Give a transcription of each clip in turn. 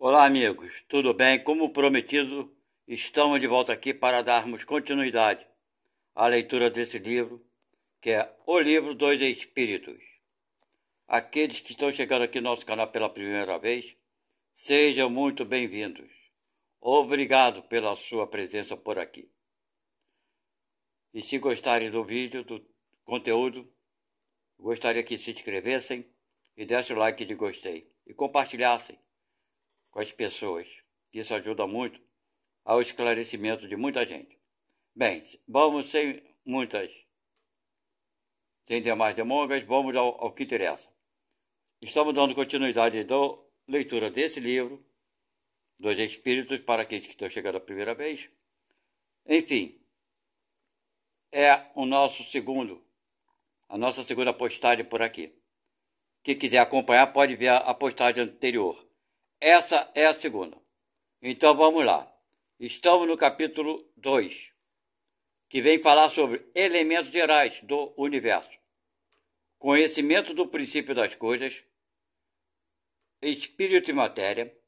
Olá, amigos, tudo bem? Como prometido, estamos de volta aqui para darmos continuidade à leitura desse livro, que é O Livro dos Espíritos. Aqueles que estão chegando aqui no nosso canal pela primeira vez, sejam muito bem-vindos. Obrigado pela sua presença por aqui. E se gostarem do vídeo, do conteúdo, gostaria que se inscrevessem e dessem o like de gostei e compartilhassem com as pessoas. Isso ajuda muito ao esclarecimento de muita gente. Bem, vamos sem demais delongas, vamos ao que interessa. Estamos dando continuidade da leitura desse livro, dos Espíritos, para aqueles que estão chegando a primeira vez. Enfim, é a nossa segunda postagem por aqui. Quem quiser acompanhar pode ver a postagem anterior. Essa é a segunda. Então vamos lá. Estamos no capítulo 2, que vem falar sobre elementos gerais do universo. Conhecimento do princípio das coisas, espírito e matéria,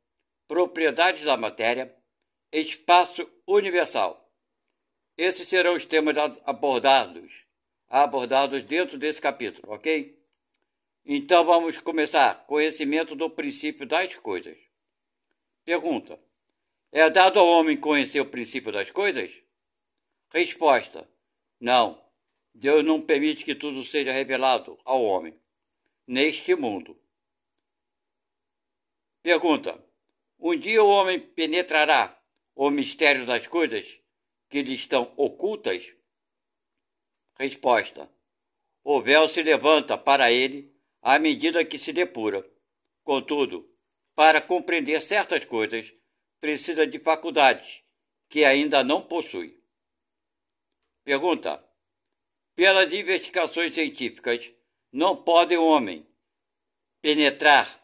propriedades da matéria, espaço universal. Esses serão os temas abordados dentro desse capítulo, ok? Então vamos começar. Conhecimento do princípio das coisas. Pergunta: é dado ao homem conhecer o princípio das coisas? Resposta: não. Deus não permite que tudo seja revelado ao homem, neste mundo. Pergunta: um dia o homem penetrará o mistério das coisas que lhe estão ocultas? Resposta: o véu se levanta para ele à medida que se depura. Contudo, para compreender certas coisas, precisa de faculdades que ainda não possui. Pergunta: pelas investigações científicas, não pode o homem penetrar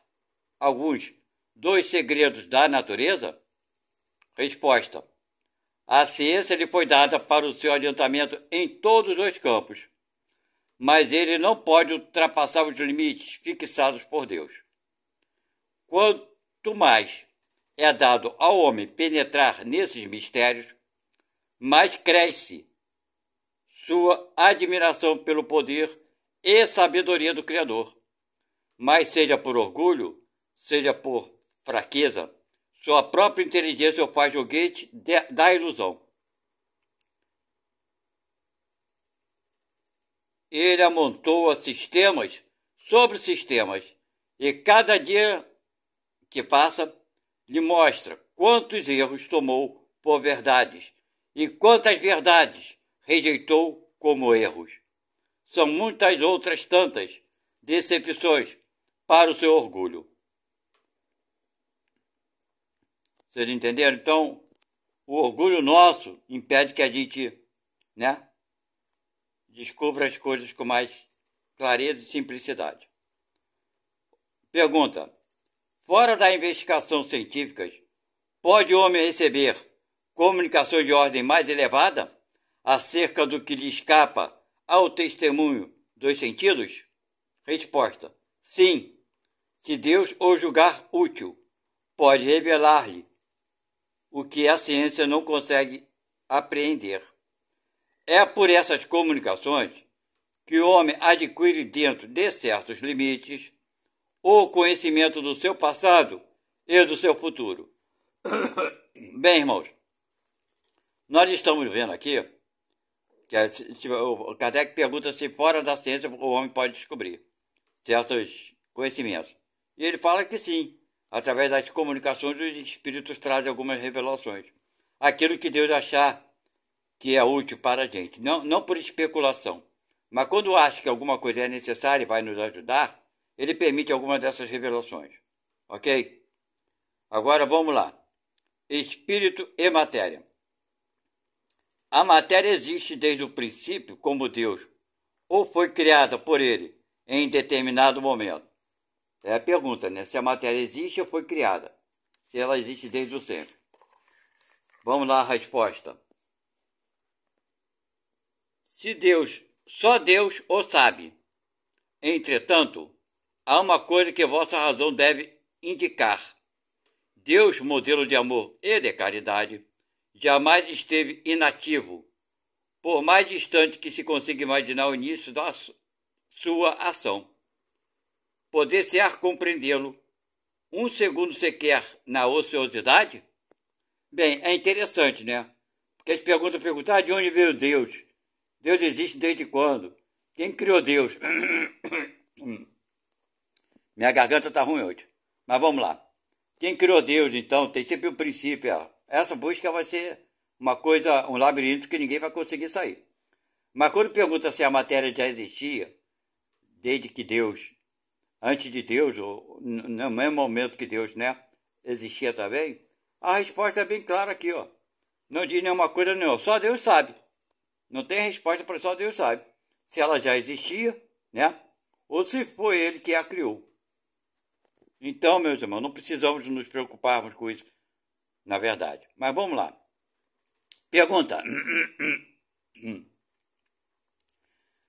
alguns dos segredos da natureza? Resposta: a ciência lhe foi dada para o seu adiantamento em todos os campos, mas ele não pode ultrapassar os limites fixados por Deus. Quanto mais é dado ao homem penetrar nesses mistérios, mais cresce sua admiração pelo poder e sabedoria do Criador. Mas seja por orgulho, seja por fraqueza, sua própria inteligência o faz joguete da ilusão. Ele amontoa sistemas sobre sistemas, e cada dia que passa lhe mostra quantos erros tomou por verdades e quantas verdades rejeitou como erros. São muitas outras tantas decepções para o seu orgulho. Vocês entenderam? Então, o orgulho nosso impede que a gente, descubra as coisas com mais clareza e simplicidade. Pergunta: fora da investigação científica, pode o homem receber comunicações de ordem mais elevada acerca do que lhe escapa ao testemunho dos sentidos? Resposta: sim. Se Deus o julgar útil, pode revelar-lhe o que a ciência não consegue apreender. É por essas comunicações que o homem adquire, dentro de certos limites, o conhecimento do seu passado e do seu futuro. Bem, irmãos, nós estamos vendo aqui que o Kardec pergunta se fora da ciência o homem pode descobrir certos conhecimentos. E ele fala que sim, através das comunicações os espíritos trazem algumas revelações. Aquilo que Deus achar que é útil para a gente, não por especulação. Mas quando acha que alguma coisa é necessária e vai nos ajudar, ele permite alguma dessas revelações. Ok? Agora vamos lá. Espírito e matéria. A matéria existe desde o princípio como Deus, ou foi criada por ele em determinado momento? É a pergunta, se a matéria existe ou foi criada. Se ela existe desde o sempre. Vamos lá a resposta. Só Deus o sabe. Entretanto, há uma coisa que vossa razão deve indicar. Deus, modelo de amor e de caridade, jamais esteve inativo, por mais distante que se consiga imaginar o início da sua ação. Poder-se-á compreendê-lo um segundo sequer na ociosidade? Bem, é interessante, né? Porque as perguntas perguntam, de onde veio Deus? Deus existe desde quando? Quem criou Deus? Minha garganta está ruim hoje. Mas vamos lá. Quem criou Deus, então, tem sempre um princípio. Essa busca vai ser uma coisa, um labirinto que ninguém vai conseguir sair. Mas quando pergunta se a matéria já existia, desde que Deus, antes de Deus, ou no mesmo momento que Deus, né, existia também, a resposta é bem clara aqui, ó. Não diz nenhuma coisa nenhuma, só Deus sabe. Não tem resposta para só Deus sabe. Se ela já existia, né, ou se foi Ele que a criou. Então, meus irmãos, não precisamos nos preocuparmos com isso, na verdade. Mas vamos lá. Pergunta.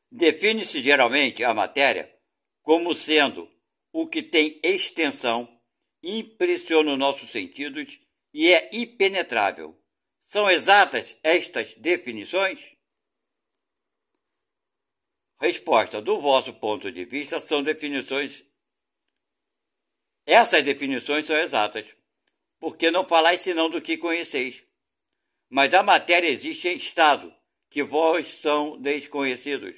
Define-se geralmente a matéria como sendo o que tem extensão, impressiona os nossos sentidos e é impenetrável. São exatas estas definições? Resposta: do vosso ponto de vista, são definições. Essas definições são exatas, porque não falais senão do que conheceis. Mas a matéria existe em estado, que vós são desconhecidos.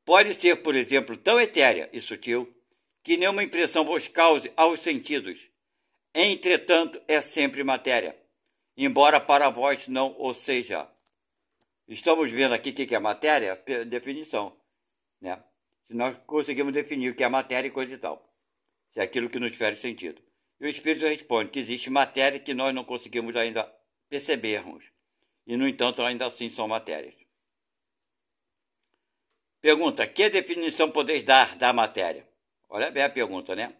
Pode ser, por exemplo, tão etérea e sutil, que nenhuma impressão vos cause aos sentidos. Entretanto, é sempre matéria, embora para vós não o seja. Estamos vendo aqui o que é matéria? Definição, né? Se nós conseguimos definir o que é matéria e coisa e tal. Se é aquilo que nos faz sentido. E o Espírito responde que existe matéria que nós não conseguimos ainda percebermos. E, no entanto, ainda assim são matérias. Pergunta: que definição podeis dar da matéria? Olha bem a pergunta, né?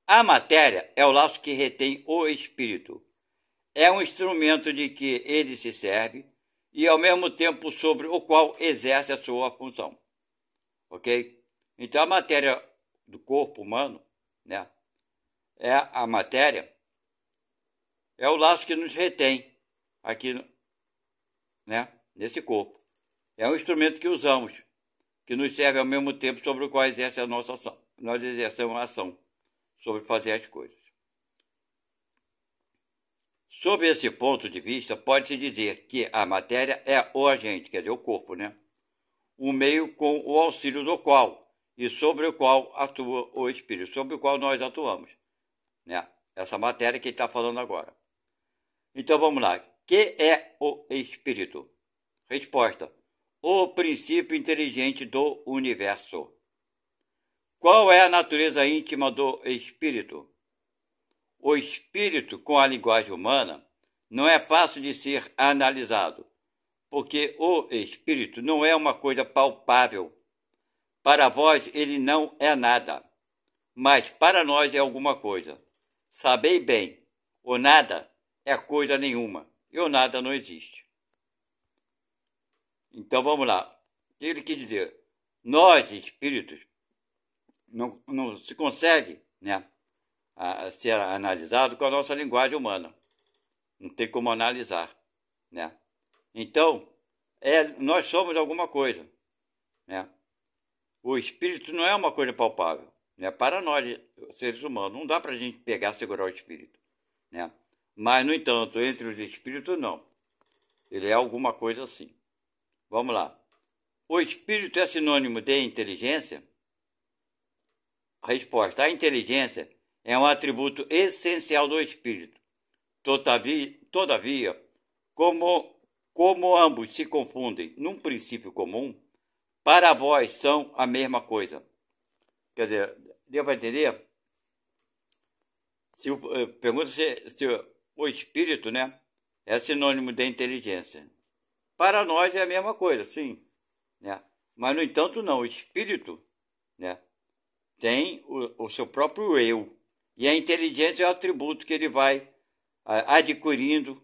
A matéria é o laço que retém o Espírito. É um instrumento de que ele se serve e, ao mesmo tempo, sobre o qual exerce a sua função. Ok? Então, a matéria do corpo humano, né, é a matéria, é o laço que nos retém aqui, né, nesse corpo. É um instrumento que usamos, que nos serve ao mesmo tempo sobre o qual exerce a nossa ação. Nós exercemos a ação sobre fazer as coisas. Sob esse ponto de vista, pode-se dizer que a matéria é o agente, quer dizer, o corpo, né? O meio com o auxílio do qual e sobre o qual atua o Espírito, sobre o qual nós atuamos, né? Essa matéria que ele está falando agora. Então vamos lá. Que é o Espírito? Resposta: o princípio inteligente do universo. Qual é a natureza íntima do Espírito? O Espírito, com a linguagem humana, não é fácil de ser analisado, porque o Espírito não é uma coisa palpável. Para vós ele não é nada, mas para nós é alguma coisa. Sabei bem, o nada é coisa nenhuma, e o nada não existe. Então vamos lá. Ele quer dizer, nós, espíritos, não se consegue, né, ser analisado com a nossa linguagem humana. Não tem como analisar, né? Então, nós somos alguma coisa, né? O espírito não é uma coisa palpável, né? Para nós, seres humanos, não dá para a gente pegar e segurar o espírito, né? Mas, no entanto, entre os espíritos, não. Ele é alguma coisa assim. Vamos lá. O espírito é sinônimo de inteligência? A resposta: a inteligência é um atributo essencial do espírito. Todavia, como ambos se confundem num princípio comum, para vós são a mesma coisa. Quer dizer, deu para entender? Pergunta se o espírito, né, é sinônimo de inteligência. Para nós é a mesma coisa, sim, né? Mas, no entanto, não. O espírito, né, tem o seu próprio eu. E a inteligência é o atributo que ele vai adquirindo,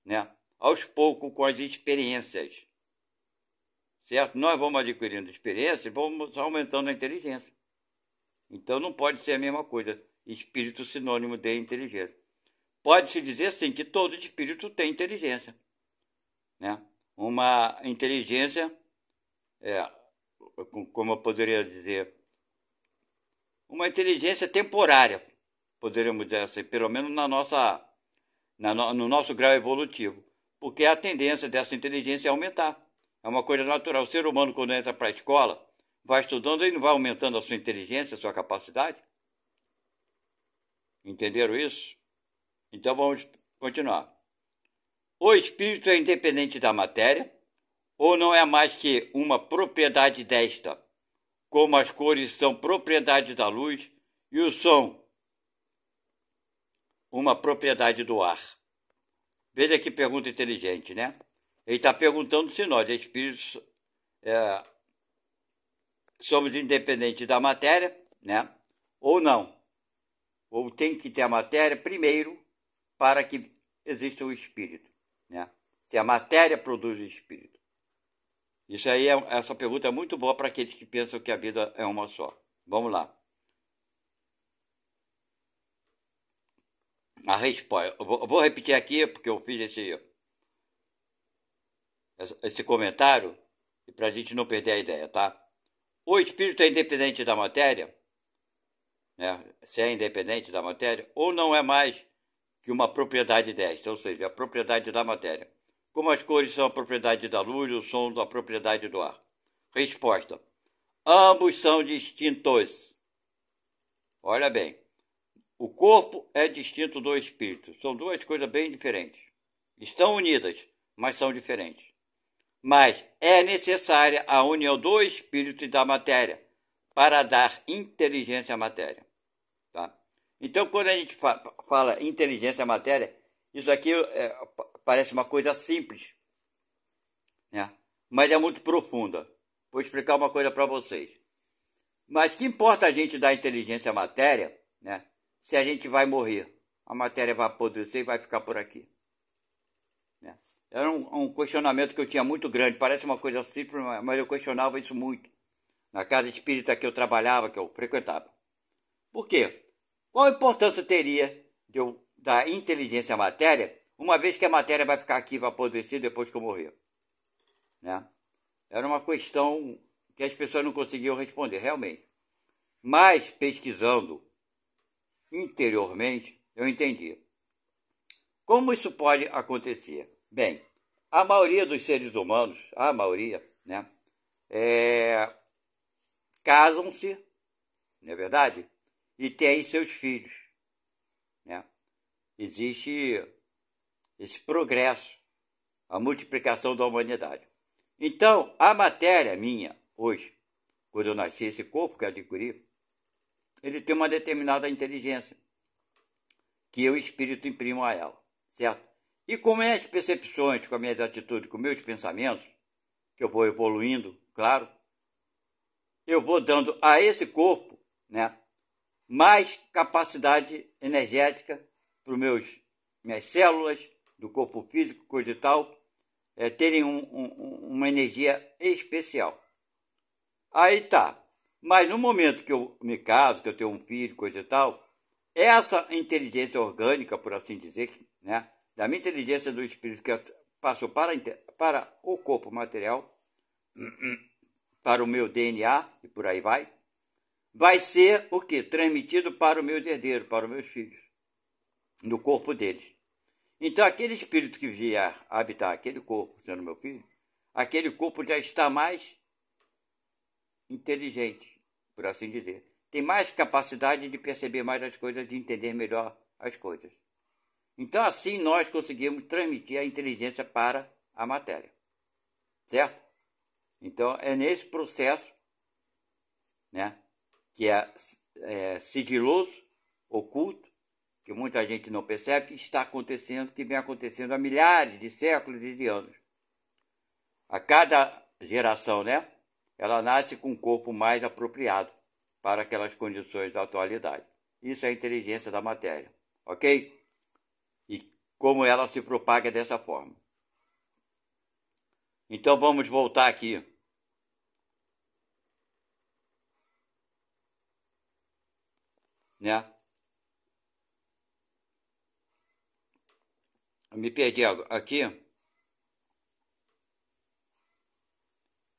né, aos poucos com as experiências. Certo? Nós vamos adquirindo experiência e vamos aumentando a inteligência. Então não pode ser a mesma coisa. Espírito sinônimo de inteligência. pode-se dizer, sim, que todo espírito tem inteligência, né? Uma inteligência, como eu poderia dizer, uma inteligência temporária, poderíamos dizer assim, pelo menos no nosso grau evolutivo, porque a tendência dessa inteligência é aumentar. É uma coisa natural. O ser humano, quando entra para a escola, vai estudando e não vai aumentando a sua inteligência, a sua capacidade. Entenderam isso? Então vamos continuar. O espírito é independente da matéria, ou não é mais que uma propriedade desta, como as cores são propriedade da luz e o som uma propriedade do ar. Veja que pergunta inteligente, né? Ele está perguntando se nós, espíritos, somos independentes da matéria, né? Ou não. Ou tem que ter a matéria primeiro para que exista o espírito, né? Se a matéria produz o espírito. Isso aí, essa pergunta é muito boa para aqueles que pensam que a vida é uma só. Vamos lá. A resposta. Eu vou repetir aqui, porque eu fiz esse comentário, e para a gente não perder a ideia, tá? O espírito é independente da matéria, né? Se é independente da matéria, ou não é mais que uma propriedade desta, ou seja, a propriedade da matéria. Como as cores são a propriedade da luz, o som da propriedade do ar. Resposta. Ambos são distintos. Olha bem. O corpo é distinto do espírito. São duas coisas bem diferentes. Estão unidas, mas são diferentes. Mas é necessária a união do espírito e da matéria para dar inteligência à matéria. Tá? Então, quando a gente fala inteligência à matéria, isso aqui parece uma coisa simples, né? Mas é muito profunda. Vou explicar uma coisa para vocês. Mas que importa a gente dar inteligência à matéria, né? Se a gente vai morrer, a matéria vai apodrecer e vai ficar por aqui. Né? Era um questionamento que eu tinha muito grande, parece uma coisa simples, mas eu questionava isso muito. Na casa espírita que eu trabalhava, que eu frequentava. Por quê? Qual a importância teria de eu dar inteligência à matéria, uma vez que a matéria vai ficar aqui, vai apodrecer depois que eu morrer? Né? Era uma questão que as pessoas não conseguiam responder, realmente. Mas, pesquisando interiormente, eu entendi. Como isso pode acontecer? Bem, a maioria dos seres humanos, a maioria, né, casam-se, não é verdade? E têm seus filhos, né? Existe esse progresso, a multiplicação da humanidade. Então, a matéria minha, hoje, quando eu nasci, esse corpo que eu adquiri, ele tem uma determinada inteligência que eu, espírito, imprimo a ela, certo? E com minhas percepções, com as minhas atitudes, com meus pensamentos, que eu vou evoluindo, claro, eu vou dando a esse corpo, né, mais capacidade energética para minhas células do corpo físico, coisa e tal, terem uma energia especial. Aí tá. Mas no momento que eu me caso, que eu tenho um filho, coisa e tal, essa inteligência orgânica, por assim dizer, né, da minha inteligência do espírito que passou para o corpo material, para o meu DNA e por aí vai ser o quê? Transmitido para o meu herdeiro, para os meus filhos, no corpo deles. Então, aquele espírito que vier habitar aquele corpo, sendo meu filho, aquele corpo já está mais inteligente, por assim dizer. Tem mais capacidade de perceber mais as coisas, de entender melhor as coisas. Então, assim, nós conseguimos transmitir a inteligência para a matéria. Certo? Então, é nesse processo, né, que é sigiloso, oculto, que muita gente não percebe, que está acontecendo, que vem acontecendo há milhares de séculos e de anos. A cada geração, né, ela nasce com um corpo mais apropriado para aquelas condições da atualidade. Isso é a inteligência da matéria, ok? E como ela se propaga dessa forma. Então vamos voltar aqui. Né? me perdi aqui.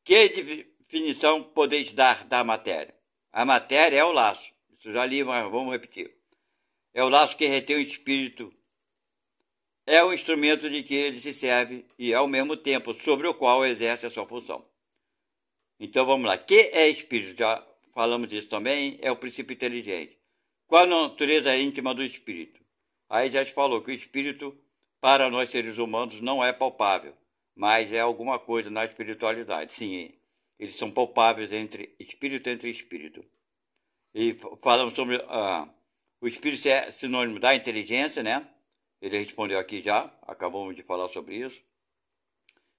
Que definição podeis dar da matéria? A matéria é o laço. Isso já li, mas vamos repetir. É o laço que retém o espírito. É o instrumento de que ele se serve e, ao mesmo tempo, sobre o qual exerce a sua função. Então, vamos lá. Que é espírito? Já falamos disso também. É o princípio inteligente. Qual a natureza íntima do espírito? Aí já te falou que o espírito, para nós seres humanos, não é palpável, mas é alguma coisa na espiritualidade. Sim, eles são palpáveis entre espírito. E falamos sobre o espírito é sinônimo da inteligência, né? Ele respondeu aqui já, acabamos de falar sobre isso.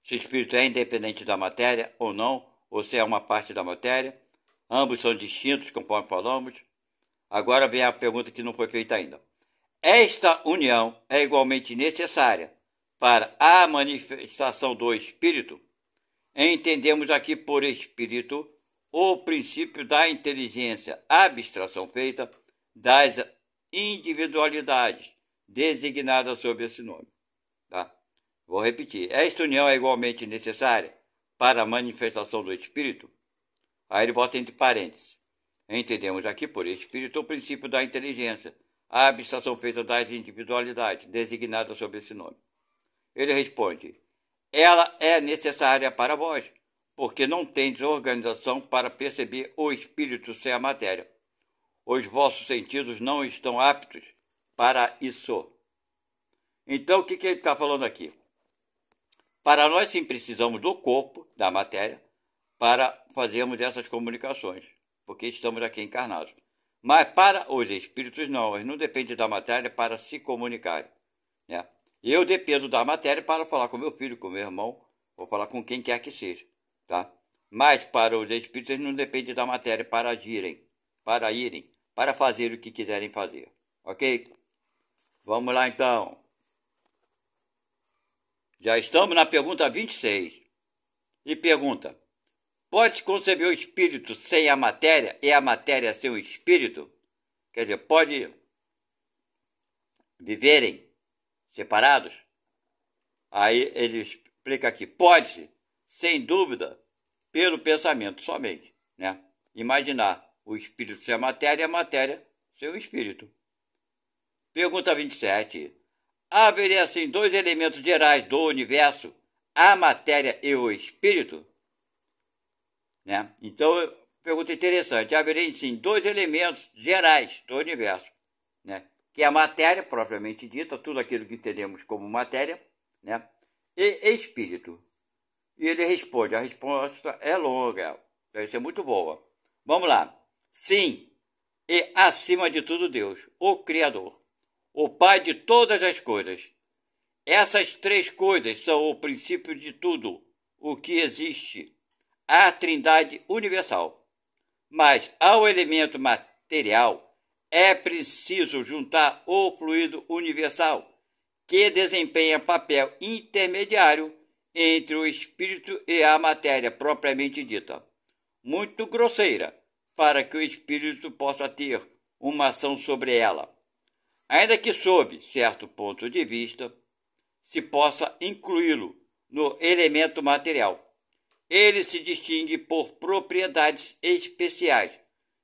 Se o espírito é independente da matéria ou não, ou se é uma parte da matéria. Ambos são distintos, conforme falamos. Agora vem a pergunta que não foi feita ainda. Esta união é igualmente necessária para a manifestação do espírito? Entendemos aqui por espírito o princípio da inteligência, abstração feita das individualidades designadas sob esse nome. Tá? Vou repetir. Esta união é igualmente necessária para a manifestação do espírito? Aí ele bota entre parênteses. Entendemos aqui por espírito o princípio da inteligência, a abstração feita das individualidades designadas sob esse nome. Ele responde: ela é necessária para vós, porque não tendes organização para perceber o espírito sem a matéria. Os vossos sentidos não estão aptos para isso. Então, o que ele está falando aqui? Para nós, sim, precisamos do corpo, da matéria, para fazermos essas comunicações, porque estamos aqui encarnados. Mas para os espíritos, não, eles não dependem da matéria para se comunicarem. Né? Eu dependo da matéria para falar com meu filho, com meu irmão, ou falar com quem quer que seja. Tá? Mas para os espíritos, eles não dependem da matéria para agirem, para fazer o que quiserem fazer. Ok? Vamos lá, então. Já estamos na pergunta 26. E pergunta: pode-se conceber o espírito sem a matéria e a matéria sem o espírito? Quer dizer, pode viverem separados? Aí ele explica aqui: pode-se, sem dúvida, pelo pensamento somente. Né? Imaginar o espírito sem a matéria e a matéria sem o espírito. Pergunta 27. Haveria assim dois elementos gerais do universo, a matéria e o espírito? Né? Então, pergunta interessante. Haveria sim dois elementos gerais do universo, né? Que é a matéria, propriamente dita, tudo aquilo que entendemos como matéria, né? E espírito. E ele responde, a resposta é longa, deve ser muito boa. Vamos lá. Sim, e acima de tudo Deus, o Criador, o Pai de todas as coisas. Essas três coisas são o princípio de tudo o que existe, a Trindade universal. Mas ao elemento material é preciso juntar o fluido universal, que desempenha papel intermediário entre o espírito e a matéria propriamente dita, muito grosseira, para que o espírito possa ter uma ação sobre ela. Ainda que sob certo ponto de vista se possa incluí-lo no elemento material. Ele se distingue por propriedades especiais.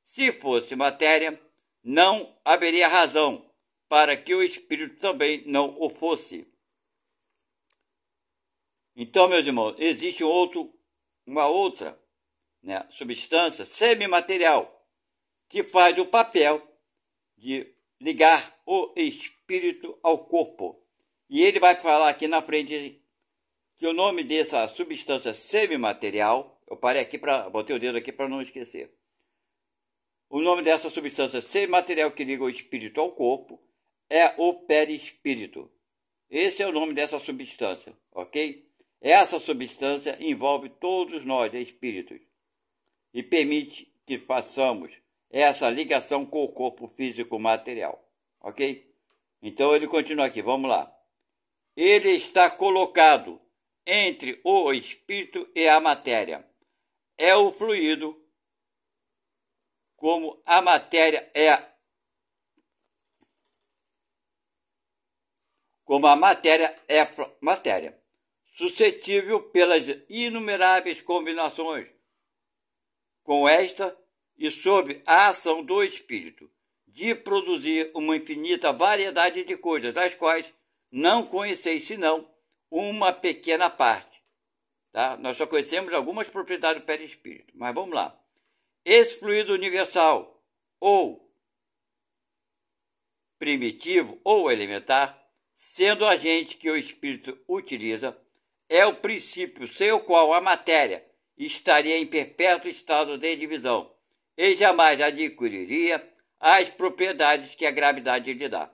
Se fosse matéria, não haveria razão para que o espírito também não o fosse. Então, meus irmãos, existe uma outra, né, substância semimaterial que faz o papel de ligar o espírito ao corpo. E ele vai falar aqui na frente que o nome dessa substância semimaterial, eu parei aqui botei o dedo aqui para não esquecer. O nome dessa substância semimaterial que liga o espírito ao corpo é o perispírito. Esse é o nome dessa substância, ok? Essa substância envolve todos nós, espíritos, e permite que façamos essa ligação com o corpo físico material, ok? Então ele continua aqui, vamos lá. Ele está colocado entre o espírito e a matéria. É o fluido, como a matéria é como a matéria é matéria, suscetível pelas inumeráveis combinações com esta e sob a ação do espírito, de produzir uma infinita variedade de coisas, das quais não conheceis senão uma pequena parte. Tá? Nós só conhecemos algumas propriedades do perispírito, mas vamos lá. Esse fluido universal, ou primitivo, ou elementar, sendo o agente que o espírito utiliza, é o princípio sem o qual a matéria estaria em perpétuo estado de divisão e jamais adquiriria as propriedades que a gravidade lhe dá.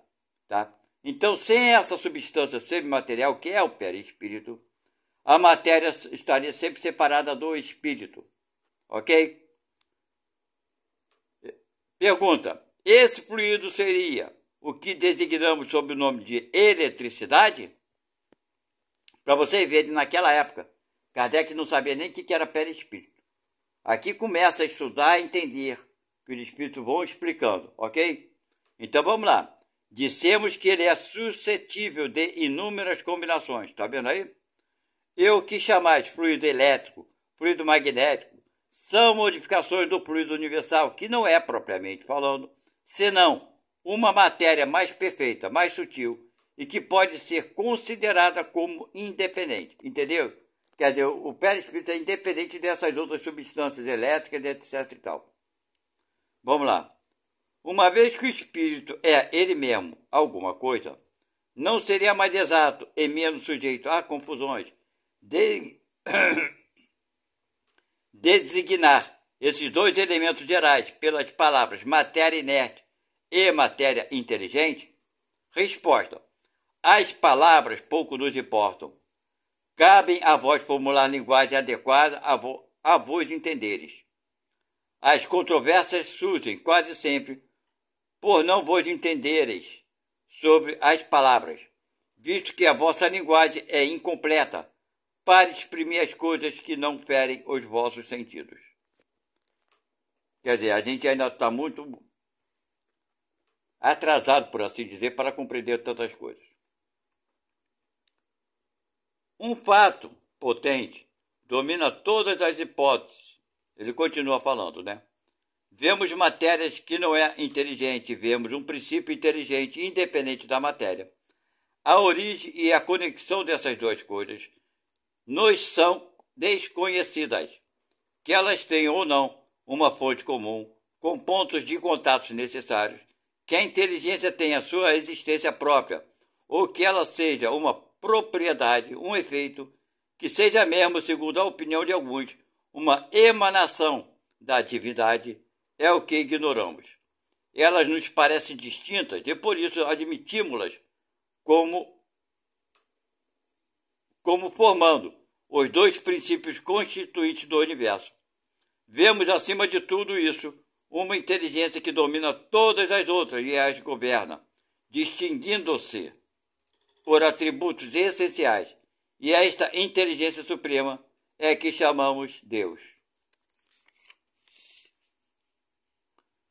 Tá? Então, sem essa substância semimaterial, que é o perispírito, a matéria estaria sempre separada do espírito. Ok? Pergunta: esse fluido seria o que designamos sob o nome de eletricidade? Para vocês verem, naquela época, Kardec não sabia nem o que era perispírito. Aqui começa a estudar e entender, que os espíritos vão explicando, ok? Então vamos lá. Dissemos que ele é suscetível de inúmeras combinações, está vendo aí? E o que chamais fluido elétrico, fluido magnético, são modificações do fluido universal, que não é propriamente falando, senão uma matéria mais perfeita, mais sutil, e que pode ser considerada como independente, entendeu? Quer dizer, o perispírito é independente dessas outras substâncias elétricas, etc. e tal. Vamos lá. Uma vez que o espírito é ele mesmo alguma coisa, não seria mais exato e menos sujeito a confusões de designar esses dois elementos gerais pelas palavras matéria inerte e matéria inteligente? Resposta: as palavras pouco nos importam. Cabem a vós formular linguagem adequada a vos entenderes. As controvérsias surgem quase sempre por não vos entendereis sobre as palavras, visto que a vossa linguagem é incompleta para exprimir as coisas que não ferem os vossos sentidos. Quer dizer, a gente ainda está muito atrasado, por assim dizer, para compreender tantas coisas. Um fato potente domina todas as hipóteses. Ele continua falando, né? Vemos matérias que não é inteligente, vemos um princípio inteligente independente da matéria. A origem e a conexão dessas duas coisas nos são desconhecidas. Que elas tenham ou não uma fonte comum, com pontos de contato necessários, que a inteligência tenha sua existência própria, ou que ela seja uma propriedade, um efeito, que seja mesmo, segundo a opinião de alguns, uma emanação da divindade, é o que ignoramos. Elas nos parecem distintas e por isso admitimos-las como formando os dois princípios constituintes do universo. Vemos, acima de tudo isso, uma inteligência que domina todas as outras e as governa, distinguindo-se por atributos essenciais, e esta inteligência suprema é que chamamos Deus.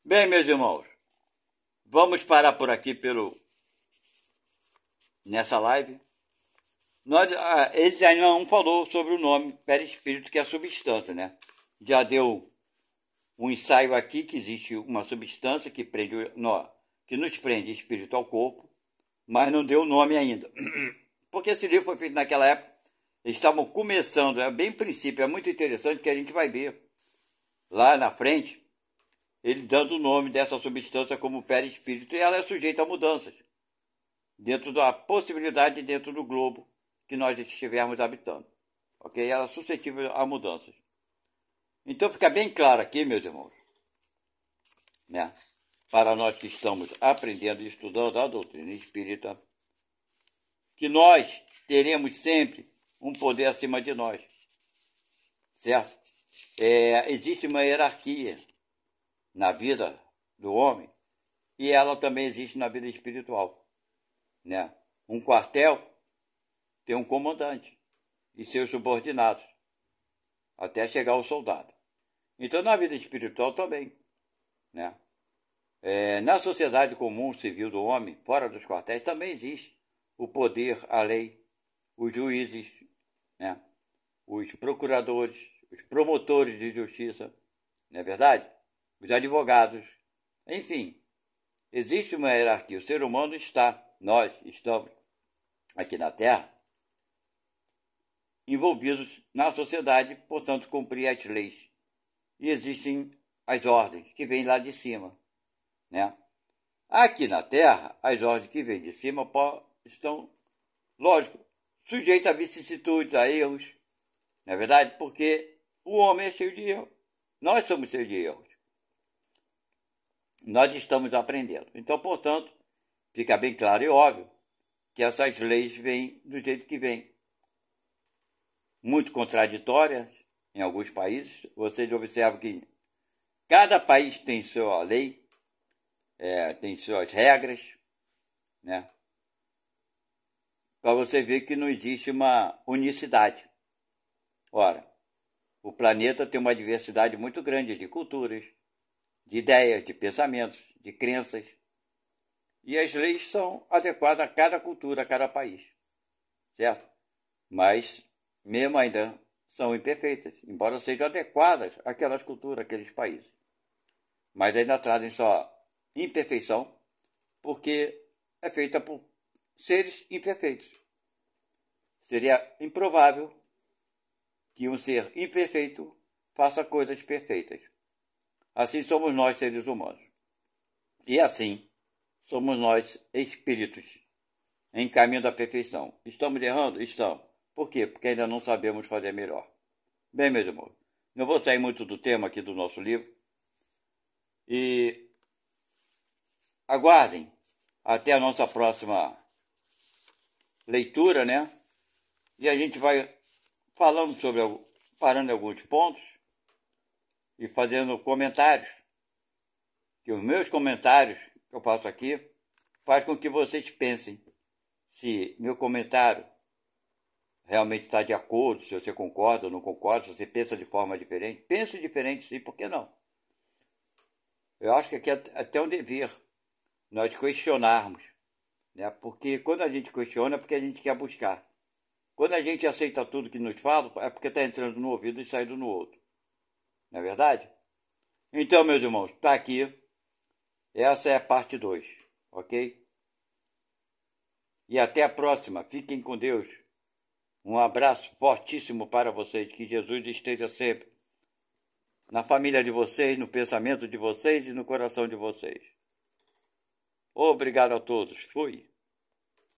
Bem, meus irmãos, vamos parar por aqui nessa live. Ele ainda não falou sobre o nome perispírito, que é a substância, né? Já deu um ensaio aqui que existe uma substância que nos prende espírito ao corpo, mas não deu o nome ainda. Porque esse livro foi feito naquela época, eles estavam começando, é bem princípio, é muito interessante que a gente vai ver lá na frente, ele dando o nome dessa substância como perispírito, e ela é sujeita a mudanças, dentro da possibilidade, dentro do globo que nós estivermos habitando. Ok? Ela é suscetível a mudanças. Então fica bem claro aqui, meus irmãos, né? Para nós que estamos aprendendo e estudando a doutrina espírita, que nós teremos sempre um poder acima de nós, certo? Existe uma hierarquia na vida do homem e ela também existe na vida espiritual, né? Um quartel tem um comandante e seus subordinados, até chegar ao soldado. Então, na vida espiritual também, né? Na sociedade comum civil do homem, fora dos quartéis, também existe o poder, a lei, os juízes, né? Os procuradores, os promotores de justiça, não é verdade? Os advogados, enfim, existe uma hierarquia. O ser humano nós estamos aqui na Terra, envolvidos na sociedade, portanto, cumprir as leis. E existem as ordens que vêm lá de cima, né? Aqui na Terra, as ordens que vêm de cima estão, lógico, sujeitas a vicissitudes, a erros, não é verdade? Porque o homem é cheio de erros. Nós somos cheios de erros. Nós estamos aprendendo. Então, portanto, fica bem claro e óbvio que essas leis vêm do jeito que vêm. Muito contraditórias em alguns países. Vocês observam que cada país tem sua lei, tem suas regras, né? Para você ver que não existe uma unicidade. Ora, o planeta tem uma diversidade muito grande de culturas, de ideias, de pensamentos, de crenças. E as leis são adequadas a cada cultura, a cada país. Certo? Mas, mesmo ainda, são imperfeitas, embora sejam adequadas àquelas culturas, àqueles países. Mas ainda trazem só imperfeição, porque é feita por seres imperfeitos. Seria improvável que um ser imperfeito faça coisas perfeitas. Assim somos nós, seres humanos. E assim somos nós, espíritos, em caminho da perfeição. Estamos errando? Estamos. Por quê? Porque ainda não sabemos fazer melhor. Bem, meus irmãos, não vou sair muito do tema aqui do nosso livro. E aguardem até a nossa próxima leitura, né? E a gente vai falando parando em alguns pontos e fazendo comentários. Que os meus comentários que eu faço aqui faz com que vocês pensem se meu comentário realmente está de acordo, se você concorda ou não concorda, se você pensa de forma diferente. Pense diferente sim, por que não? Eu acho que aqui é até um dever nós questionarmos, né? Porque quando a gente questiona é porque a gente quer buscar. Quando a gente aceita tudo que nos falam, é porque está entrando no ouvido e saindo no outro. Não é verdade? Então, meus irmãos, está aqui. Essa é a parte 2, ok? E até a próxima. Fiquem com Deus. Um abraço fortíssimo para vocês. Que Jesus esteja sempre na família de vocês, no pensamento de vocês e no coração de vocês. Obrigado a todos. Fui.